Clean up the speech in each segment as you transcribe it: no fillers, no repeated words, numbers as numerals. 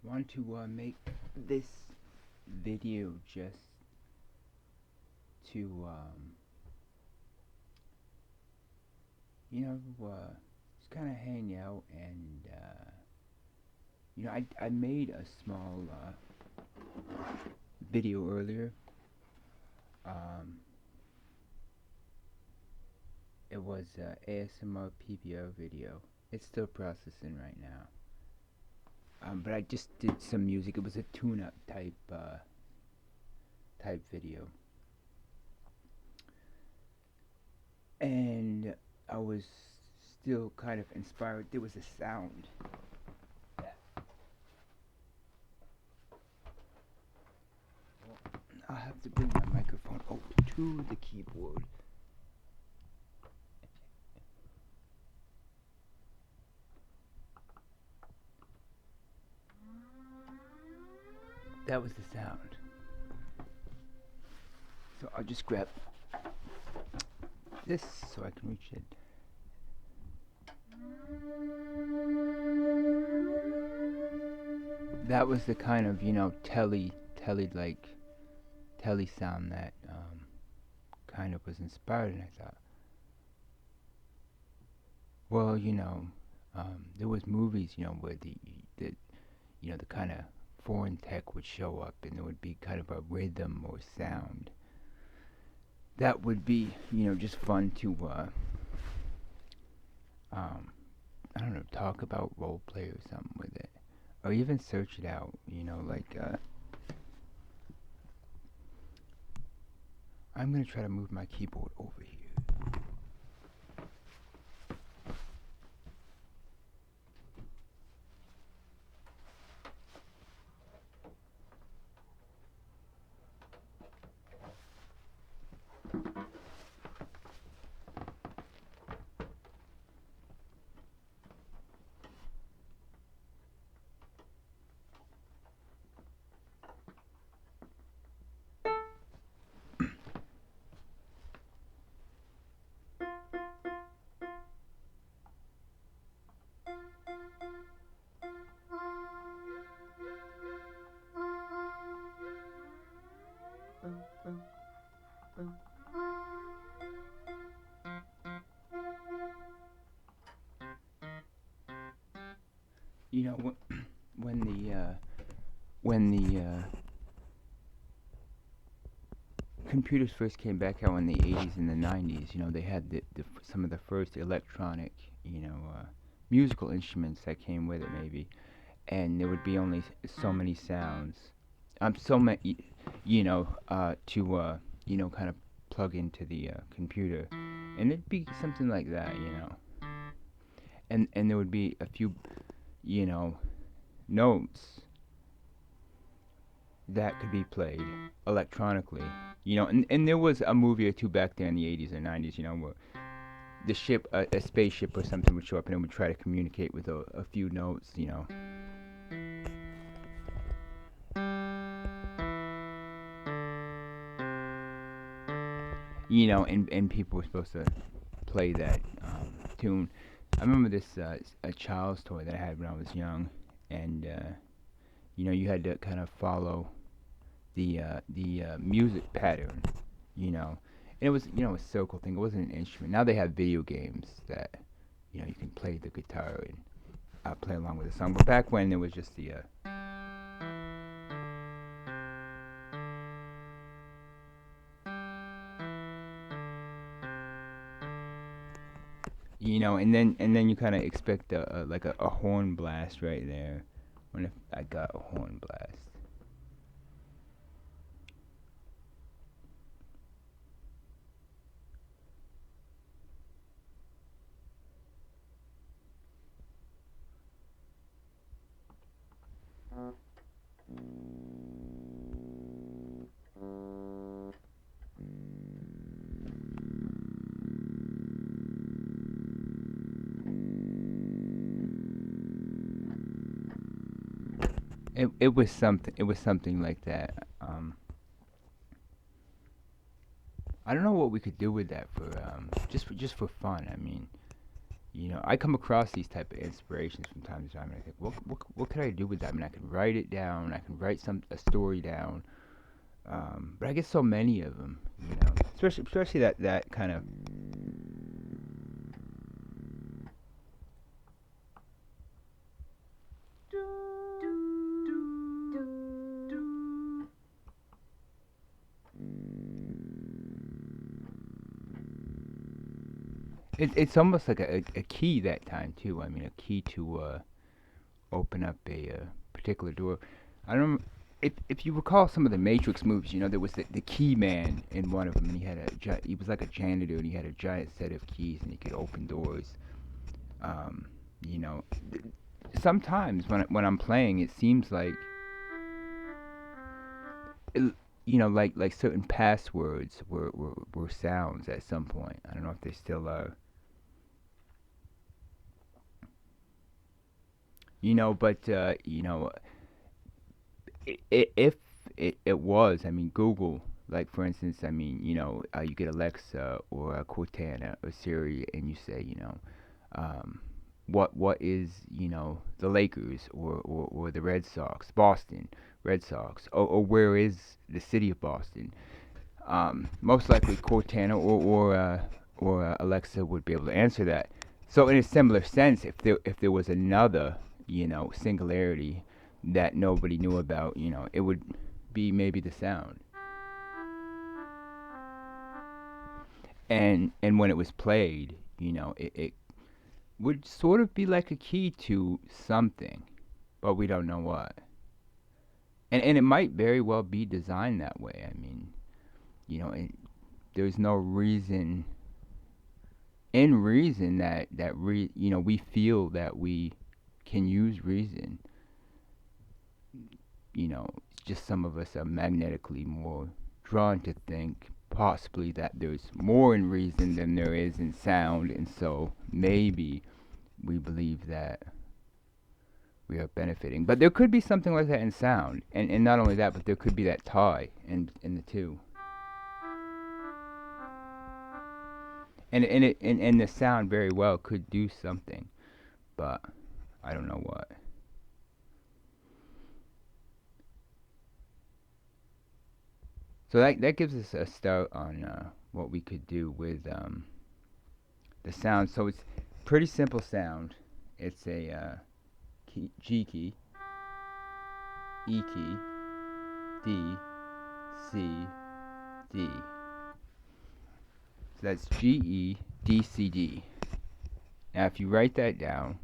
Want to make this video just to just kind of hang out and I made a small video earlier. um, it was ASMR-PBR video. It's still processing right now. But I just did some music. It was a tune-up type video, and I was still kind of inspired. There was a sound. I'll have to bring my microphone over to the keyboard. That was the sound. So I'll just grab this so I can reach it. That was the kind of, telly sound that kind of was inspired, and I thought, well, there was movies, where the kind of foreign tech would show up, and there would be kind of a rhythm or sound that would be, just fun to, I don't know, talk about roleplay or something with it, or even search it out, I'm gonna try to move my keyboard over here. You know, when the computers first came back out in the 80s and the 90s, they had some of the first electronic, musical instruments that came with it, maybe, and there would be only so many sounds, so many, to kind of plug into the computer, and it'd be something like that, and there would be a few, notes that could be played electronically, and there was a movie or two back there in the 80s or 90s, where the ship, a spaceship or something would show up and it would try to communicate with a few notes, and people were supposed to play that tune. I remember this a child's toy that I had when I was young, and you had to kind of follow the music pattern, and it was a circle thing. It wasn't an instrument. Now they have video games that you can play the guitar and play along with the song. But back when, there was just the and then you kind of expect like a horn blast right there. When if I got a horn blast. It was something. It was something like that. I don't know what we could do with that for just for fun. I mean, I come across these type of inspirations from time to time, and I think, what could I do with that? I mean, I can write it down. I can write a story down. But I get so many of them, especially that kind of. It's almost like a key that time too. I mean, a key to open up a particular door. I don't. If you recall some of the Matrix movies, there was the key man in one of them, and he was like a janitor, and he had a giant set of keys, and he could open doors. Um, you know, Sometimes when I'm playing, it seems like like certain passwords were sounds at some point. I don't know if they still are. But if it was, I mean, Google, like for instance, I mean, you get Alexa or Cortana or Siri, and you say, um, what is the Lakers or the Red Sox, Boston Red Sox, or where is the city of Boston? Most likely Cortana or Alexa would be able to answer that. So in a similar sense, if there was another singularity that nobody knew about, it would be maybe the sound. And when it was played, it would sort of be like a key to something, but we don't know what. And it might very well be designed that way. I mean, there's no reason in reason that we feel that we can use reason. Just some of us are magnetically more drawn to think possibly that there's more in reason than there is in sound, and so maybe we believe that we are benefiting. But there could be something like that in sound, and not only that, but there could be that tie in the two. And the sound very well could do something, but I don't know what. So that gives us a start on what we could do with the sound. So it's pretty simple sound. It's a G key, E key, D, C, D. So that's G, E, D, C, D. Now if you write that down,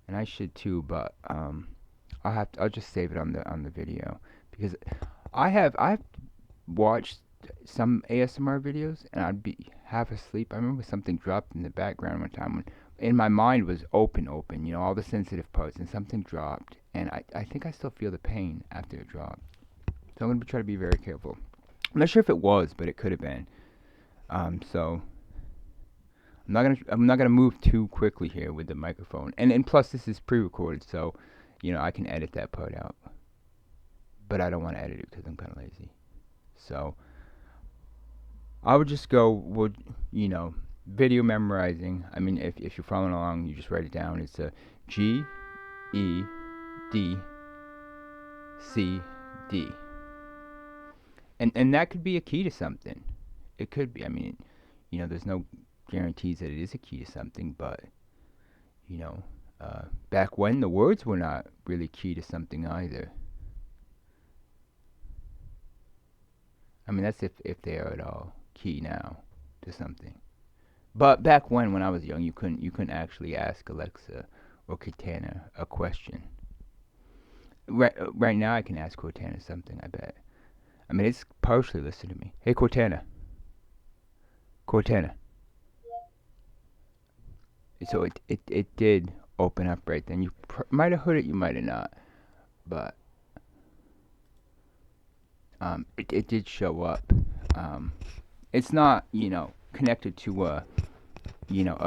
and I should too, but I'll just save it on the video, because I've watched some ASMR videos and I'd be half asleep. I remember something dropped in the background one time when my mind was open, all the sensitive parts, and something dropped, and I think I still feel the pain after it dropped. So I'm going to try to be very careful. I'm not sure if it was, but it could have been. So I'm not gonna move too quickly here with the microphone, and plus this is pre-recorded, so I can edit that part out. But I don't want to edit it because I'm kind of lazy. So I would just go with video memorizing. I mean, if you're following along, you just write it down. It's a G, E, D, C, D, and that could be a key to something. It could be. I mean, there's no guarantees that it is a key to something, but back when the words were not really key to something either. I mean, that's if they are at all key now to something. But back when I was young, you couldn't actually ask Alexa or Cortana a question. Right now, I can ask Cortana something, I bet. I mean, it's partially listening to me. Hey, Cortana. Cortana. So it did open up right then. You might have heard it, you might have not, but it did show up. It's not connected to a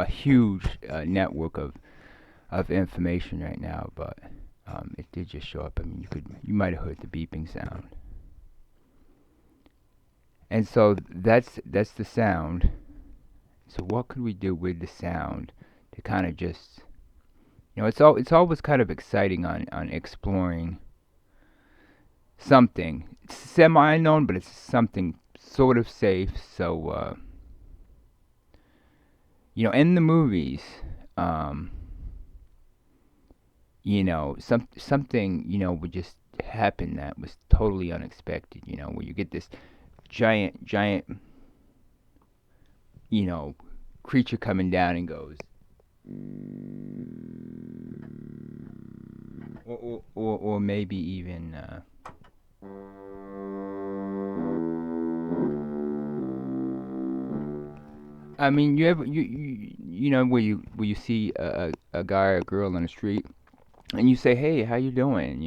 huge network of information right now, but it did just show up. I mean, you might have heard the beeping sound. And so that's the sound. So what could we do with the sound to kind of just, it's always kind of exciting on exploring something semi unknown, but it's something sort of safe. So in the movies, um, something would just happen that was totally unexpected. Where you get this giant, you know, creature coming down and goes, or maybe even. I mean, you ever where you see a guy or a girl on the street and you say, "Hey, how you doing?"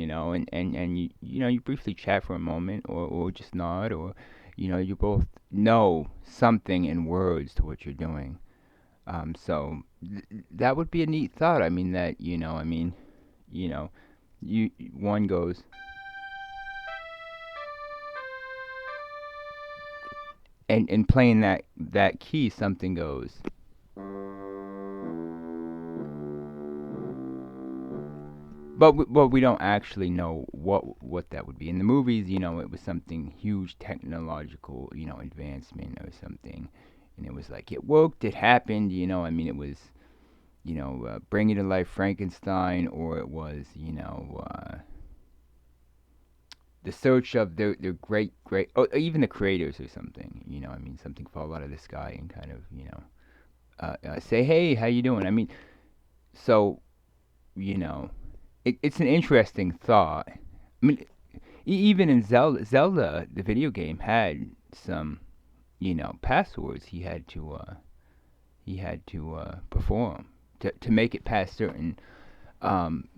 And you briefly chat for a moment, or just nod, or you both know something in words to what you're doing. So that would be a neat thought. I mean that you know, you one goes, and playing that key, something goes. But we don't actually know what that would be. In the movies, it was something huge technological, advancement or something, and it was like it worked, it happened, I mean, it was, bringing to life Frankenstein, or it was, the search of their great, or even the creators or something, I mean, something fall out of the sky and kind of, say, hey, how you doing? I mean, so, you know, it's an interesting thought. I mean, even in Zelda, the video game had some, passwords he had to perform to make it past certain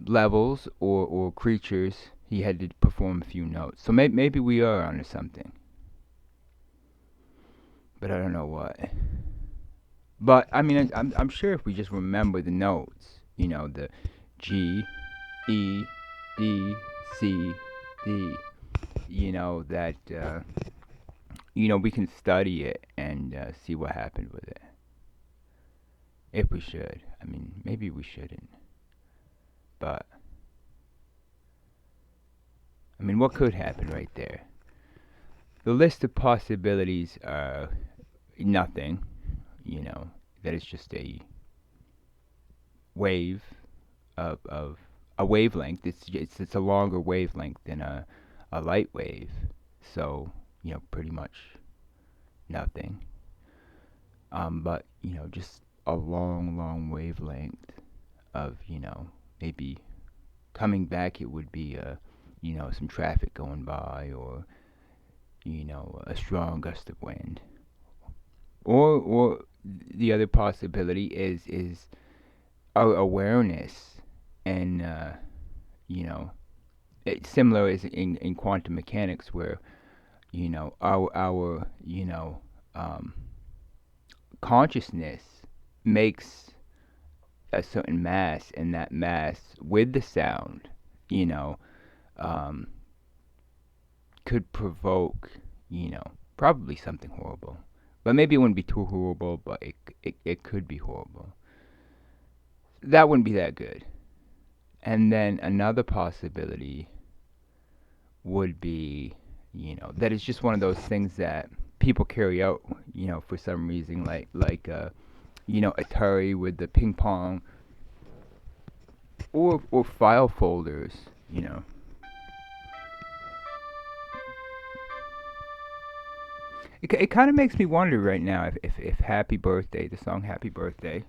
levels or creatures. He had to perform a few notes. So maybe we are onto something, but I don't know what. But I mean, I'm sure if we just remember the notes, the G, E, D, C, D, that we can study it and see what happened with it. If we should. I mean, maybe we shouldn't. But I mean, what could happen right there? The list of possibilities are nothing. That it's just a wave of a wavelength. It's a longer wavelength than a light wave. So pretty much nothing. But just a long wavelength of maybe coming back. It would be some traffic going by, or a strong gust of wind, or the other possibility is our awareness, and it's similar as in quantum mechanics, where our consciousness makes a certain mass, and that mass with the sound, you know, um, could provoke, probably something horrible. But maybe it wouldn't be too horrible, but it could be horrible. That wouldn't be that good. And then another possibility would be, that it's just one of those things that people carry out, for some reason, like Atari with the ping pong, or file folders, you know. It kind of makes me wonder right now if Happy Birthday, the song Happy Birthday,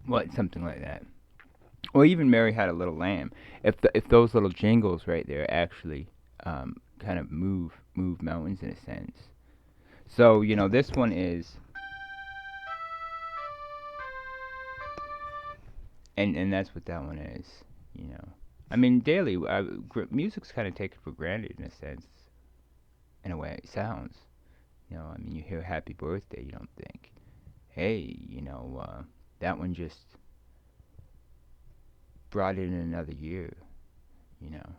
what, something like that, or even Mary Had a Little Lamb, if those little jingles right there actually kind of move mountains in a sense. So this one is, and that's what that one is. I mean, daily music's kind of taken for granted in a sense, in a way. It sounds, I mean, you hear Happy Birthday, you don't think, hey, that one just brought in another year, you know,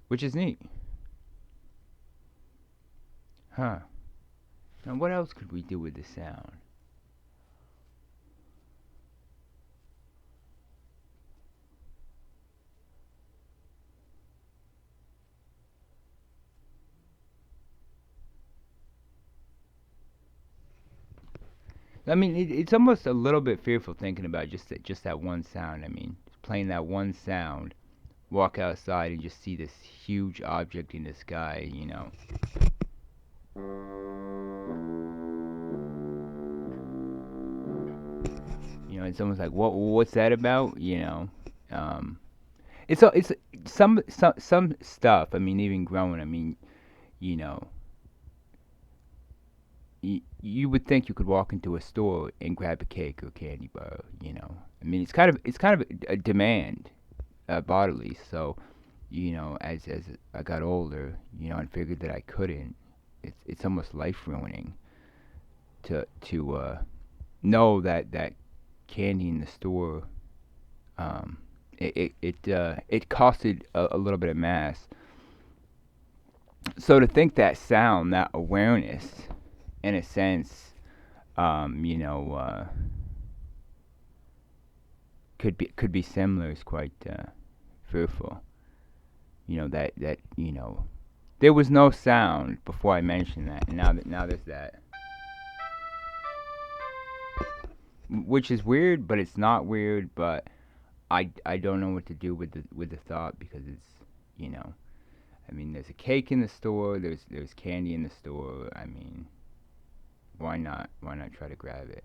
which is neat. Huh. Now, what else could we do with the sound? I mean, it's almost a little bit fearful thinking about just that one sound. I mean, playing that one sound, walk outside and just see this huge object in the sky. And someone's like, What's that about?" It's some stuff. I mean, even growing. I mean, you know, you would think you could walk into a store and grab a cake or candy bar. I mean, it's kind of a demand, bodily. So, as I got older, and figured that I couldn't. It's almost life ruining to know that candy in the store, it costed a little bit of mass. So to think that sound, that awareness, in a sense, could be similar is quite fearful. That there was no sound before I mentioned that, and now there's that, which is weird, but it's not weird. But I don't know what to do with the thought, because it's you know I mean, there's a cake in the store, there's candy in the store. I mean, why not try to grab it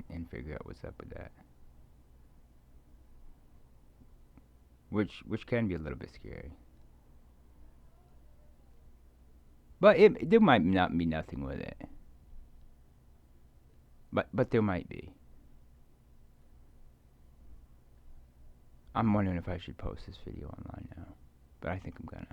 and figure out what's up with that, which can be a little bit scary. But there might not be nothing with it. But there might be. I'm wondering if I should post this video online now, but I think I'm gonna.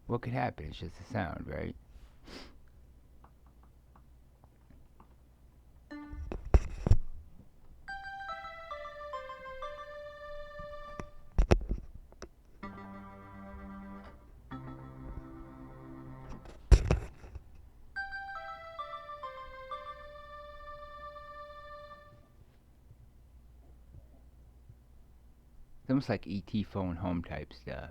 What could happen? It's just a sound, right? It's almost like ET phone home type stuff.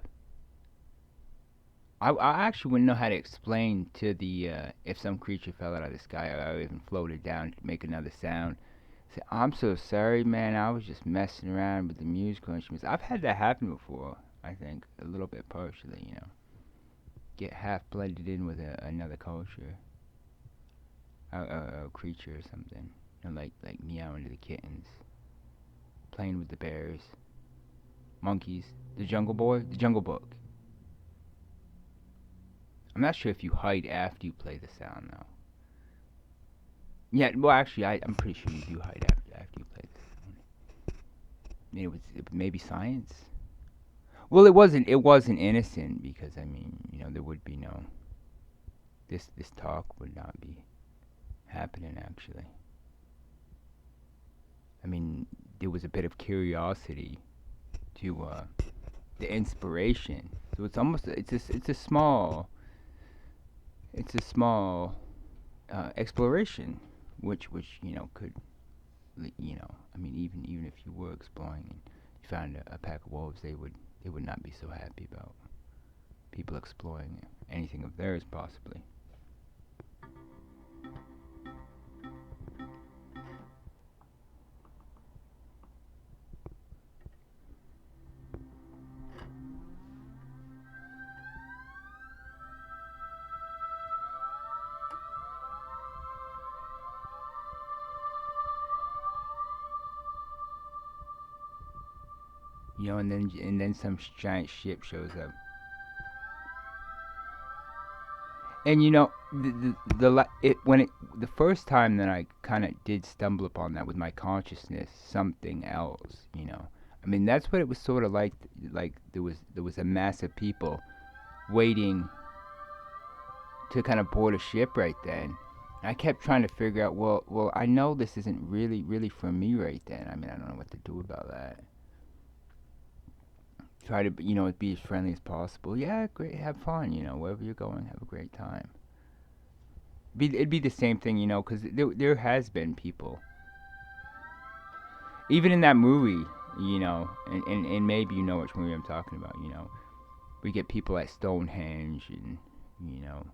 I actually wouldn't know how to explain to the if some creature fell out of the sky, or even floated down to make another sound. Say, "I'm so sorry, man. I was just messing around with the musical instruments." I've had that happen before. I think a little bit partially, get half blended in with another culture, a creature or something, like meowing to the kittens, playing with the bears, monkeys, the Jungle Boy, the Jungle Book. I'm not sure if you hide after you play the sound, though. Yeah, well, actually, I'm pretty sure you do hide after you play the sound. I mean, it maybe science. Well, it wasn't innocent, because I mean, there would be no this talk would not be happening, actually. I mean, there was a bit of curiosity to the inspiration. So it's a small exploration, which could, I mean, even if you were exploring and you found a pack of wolves, they would not be so happy about people exploring anything of theirs, possibly. You know, and then some giant ship shows up. And you know, the first time that I kind of did stumble upon that with my consciousness, something else, you know. I mean, that's what it was sort of like. Like there was a mass of people waiting to kind of board a ship right then. I kept trying to figure out, well, I know this isn't really for me right then. I mean, I don't know what to do about that. Try to, you know, be as friendly as possible. Yeah, great, have fun, you know, wherever you're going, have a great time. It'd be the same thing, you know, because there has been people, even in that movie, you know, and maybe you know which movie I'm talking about, you know, we get people at Stonehenge and, you know,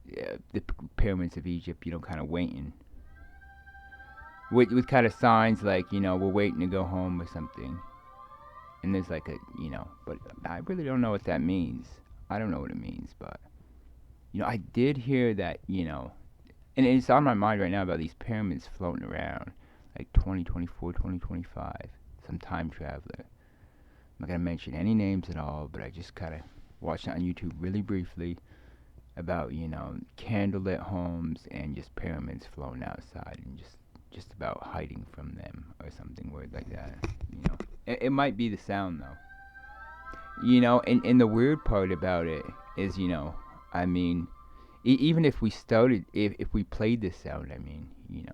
yeah, the pyramids of Egypt, you know, kind of waiting. With kind of signs like, you know, we're waiting to go home or something. And there's like a, you know, but I really don't know what that means. I don't know what it means, but, you know, I did hear that, you know, and it's on my mind right now about these pyramids floating around, like 2024, 2025, some time traveler. I'm not going to mention any names at all, but I just kind of watched it on YouTube really briefly about, you know, candlelit homes and just pyramids floating outside and just about hiding from them or something weird like that, you know. It might be the sound though, you know, and the weird part about it is, you know, I mean, even if we started, if we played this sound, I mean, you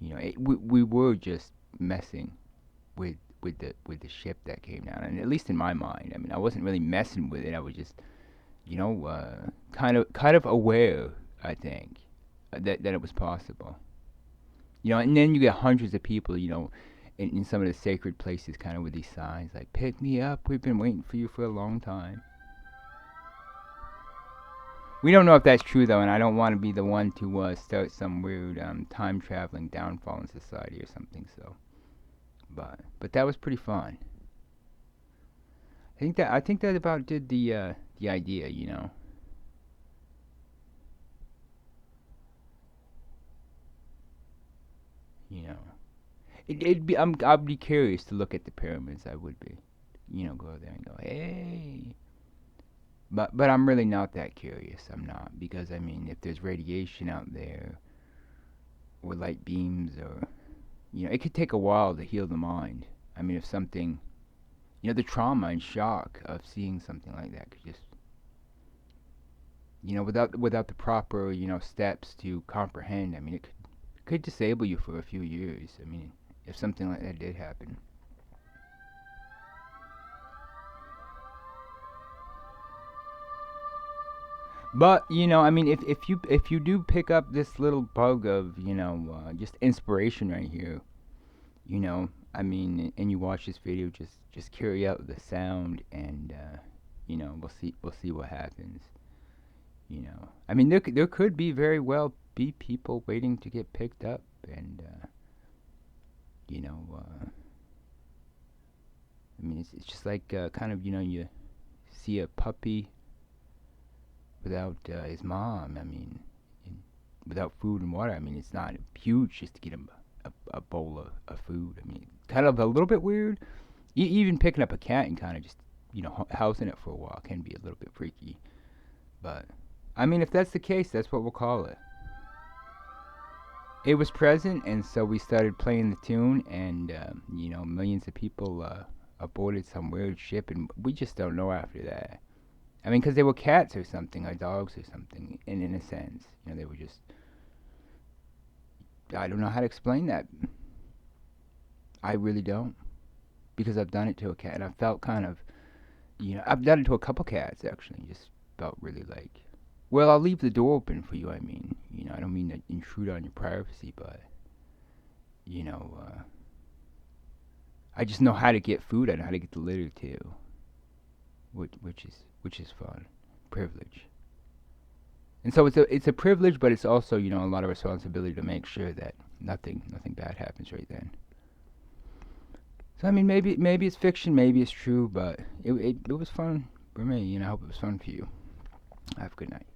know, we were just messing with the ship that came down, and at least in my mind, I mean, I wasn't really messing with it. I was just, you know, kind of aware, I think, that it was possible. You know, and then you get hundreds of people, you know, in some of the sacred places, kind of with these signs like "Pick me up, we've been waiting for you for a long time." We don't know if that's true though, and I don't want to be the one to start some weird time traveling downfall in society or something. So, but that was pretty fun. I think that about did the idea, you know. You know, it'd be I'd be curious to look at the pyramids. I would be, you know, go there and go, hey. But I'm really not that curious. I'm not, because I mean, if there's radiation out there or light beams, or, you know, it could take a while to heal the mind. I mean, if something, you know, the trauma and shock of seeing something like that could just, you know, without the proper, you know, steps to comprehend. I mean, it could disable you for a few years. I mean, if something like that did happen. But, you know, I mean, if you do pick up this little bug of, you know, just inspiration right here, you know, I mean, and you watch this video, just carry out the sound, and you know, we'll see what happens. You know, I mean, there could be very well be people waiting to get picked up, and you know, I mean, it's just like kind of, you know, you see a puppy without his mom. I mean, without food and water. I mean, it's not huge just to get him a bowl of food. I mean, kind of a little bit weird. Even picking up a cat and kind of just, you know, housing it for a while can be a little bit freaky. But, I mean, if that's the case, that's what we'll call it. It was present, and so we started playing the tune, and, you know, millions of people aborted some weird ship, and we just don't know after that. I mean, because they were cats or something, or dogs or something, in a sense. You know, they were just... I don't know how to explain that. I really don't. Because I've done it to a cat, and I felt kind of... You know, I've done it to a couple cats, actually. Just felt really like... Well, I'll leave the door open for you, I mean. You know, I don't mean to intrude on your privacy, but... You know, I just know how to get food. I know how to get the litter, too. Which is fun. Privilege. And so it's a privilege, but it's also, you know, a lot of responsibility to make sure that nothing bad happens right then. So I mean, maybe it's fiction, maybe it's true, but it was fun for me, and I hope it was fun for you. Have a good night.